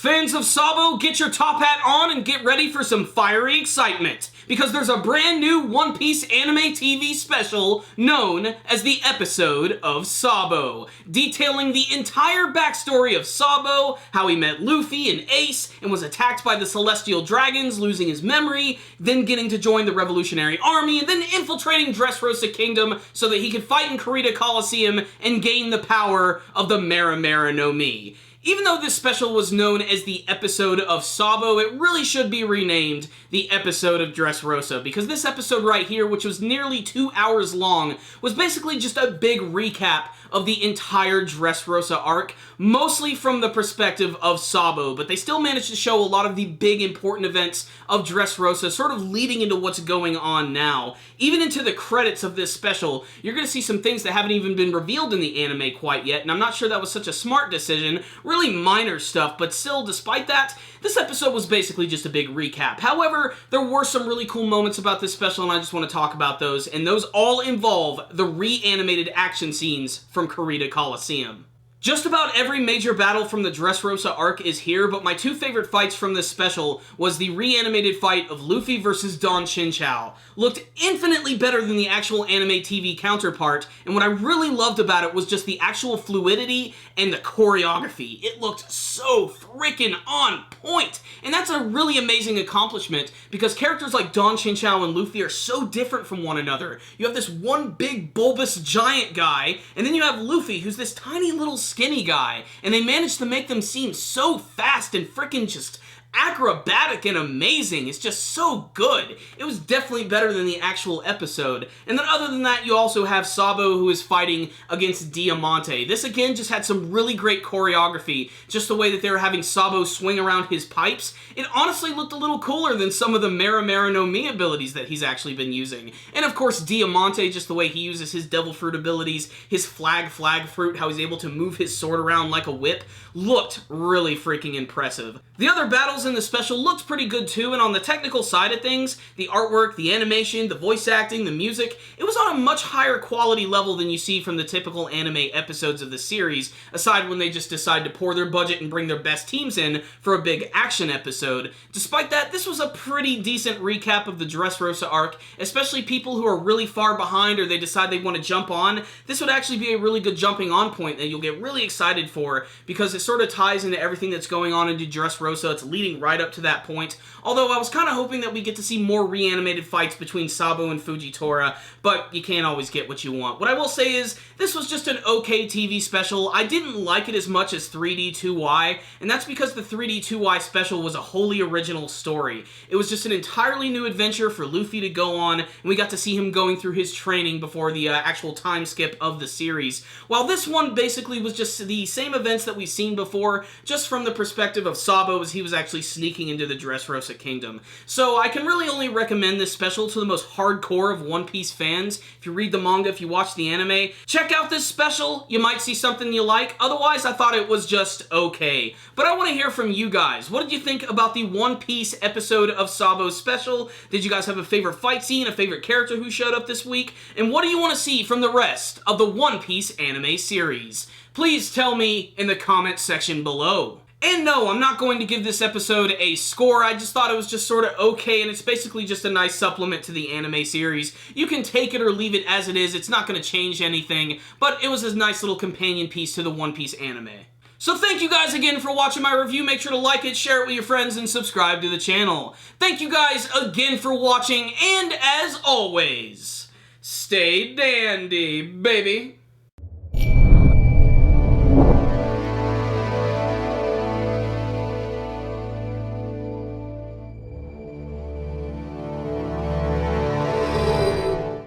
Fans of Sabo, get your top hat on and get ready for some fiery excitement, because there's a brand new One Piece anime TV special known as the Episode of Sabo, detailing the entire backstory of Sabo, how he met Luffy and Ace, and was attacked by the Celestial Dragons, losing his memory, then getting to join the Revolutionary Army, and then infiltrating Dressrosa Kingdom so that he could fight in Kurita Coliseum and gain the power of the Mera Mera no Mi. Even though this special was known as the Episode of Sabo, it really should be renamed the Episode of Dressrosa, because this episode right here, which was nearly 2 hours long, was basically just a big recap of the entire Dressrosa arc, mostly from the perspective of Sabo, but they still managed to show a lot of the big important events of Dressrosa, sort of leading into what's going on now. Even into the credits of this special, you're going to see some things that haven't even been revealed in the anime quite yet, and I'm not sure that was such a smart decision. Really minor stuff, but still, despite that, this episode was basically just a big recap. However, there were some really cool moments about this special, and I just want to talk about those, and those all involve the reanimated action scenes from Kurita Coliseum. Just about every major battle from the Dressrosa arc is here, but my two favorite fights from this special was the reanimated fight of Luffy versus Don Chinchou. Looked infinitely better than the actual anime TV counterpart, and what I really loved about it was just the actual fluidity and the choreography. It looked so freaking on point, and that's a really amazing accomplishment because characters like Don Chinchou and Luffy are so different from one another. You have this one big bulbous giant guy, and then you have Luffy, who's this tiny little skinny guy, and they managed to make them seem so fast and freaking just acrobatic and amazing. It's just so good. It was definitely better than the actual episode. And then other than that, you also have Sabo, who is fighting against Diamante. This again just had some really great choreography. Just the way that they were having Sabo swing around his pipes. It honestly looked a little cooler than some of the Mera Mera no Mi abilities that he's actually been using. And of course Diamante, just the way he uses his Devil Fruit abilities, his flag fruit, how he's able to move his sword around like a whip, looked really freaking impressive. The other battles in the special looked pretty good too, and on the technical side of things, the artwork, the animation, the voice acting, the music, it was on a much higher quality level than you see from the typical anime episodes of the series, aside when they just decide to pour their budget and bring their best teams in for a big action episode. Despite that, this was a pretty decent recap of the Dressrosa arc, especially people who are really far behind or they decide they want to jump on. This would actually be a really good jumping on point that you'll get really excited for, because it sort of ties into everything that's going on into Dressrosa. It's leading right up to that point. Although I was kind of hoping that we get to see more reanimated fights between Sabo and Fujitora, but you can't always get what you want. What I will say is, this was just an okay TV special. I didn't like it as much as 3D2Y, and that's because the 3D2Y special was a wholly original story. It was just an entirely new adventure for Luffy to go on, and we got to see him going through his training before the actual time skip of the series. While this one basically was just the same events that we've seen before, just from the perspective of Sabo as he was actually sneaking into the Dressrosa Kingdom. So I can really only recommend this special to the most hardcore of One Piece fans. If you read the manga, if you watch the anime, check out this special. You might see something you like. Otherwise, I thought it was just okay. But I want to hear from you guys. What did you think about the One Piece Episode of Sabo special? Did you guys have a favorite fight scene, a favorite character who showed up this week? And what do you want to see from the rest of the One Piece anime series? Please tell me in the comments section below. And no, I'm not going to give this episode a score. I just thought it was just sort of okay, and it's basically just a nice supplement to the anime series. You can take it or leave it as it is. It's not going to change anything, but it was a nice little companion piece to the One Piece anime. So thank you guys again for watching my review. Make sure to like it, share it with your friends, and subscribe to the channel. Thank you guys again for watching, and as always, stay dandy, baby.